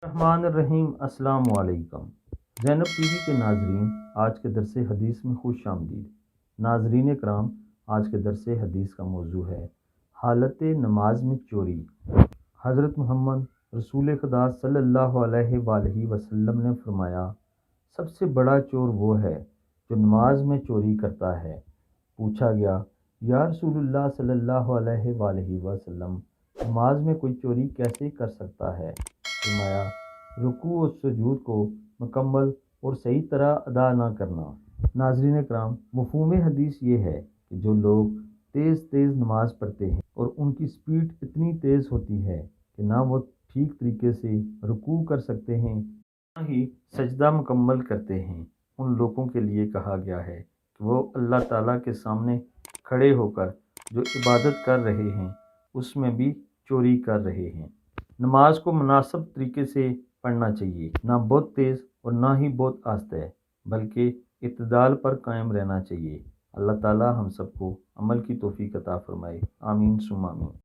الرحمن الرحیم السلام علیکم۔ زینب ٹی وی کے ناظرین، آج کے درس حدیث میں خوش آمدید۔ ناظرین کرام، آج کے درس حدیث کا موضوع ہے حالت نماز میں چوری۔ حضرت محمد رسول خدا صلی اللہ علیہ وآلہ وسلم نے فرمایا، سب سے بڑا چور وہ ہے جو نماز میں چوری کرتا ہے۔ پوچھا گیا، یا رسول اللہ صلی اللہ علیہ وآلہ وسلم، نماز میں کوئی چوری کیسے کر سکتا ہے؟ فرمایا، رکوع و سجود کو مکمل اور صحیح طرح ادا نہ کرنا۔ ناظرین کرام، مفہوم حدیث یہ ہے کہ جو لوگ تیز تیز نماز پڑھتے ہیں اور ان کی سپیڈ اتنی تیز ہوتی ہے کہ نہ وہ ٹھیک طریقے سے رکوع کر سکتے ہیں نہ ہی سجدہ مکمل کرتے ہیں، ان لوگوں کے لیے کہا گیا ہے کہ وہ اللہ تعالیٰ کے سامنے کھڑے ہو کر جو عبادت کر رہے ہیں اس میں بھی چوری کر رہے ہیں۔ نماز کو مناسب طریقے سے پڑھنا چاہیے، نہ بہت تیز اور نہ ہی بہت آہستہ، بلکہ اعتدال پر قائم رہنا چاہیے۔ اللہ تعالی ہم سب کو عمل کی توفیق عطا فرمائے، آمین ثم آمین۔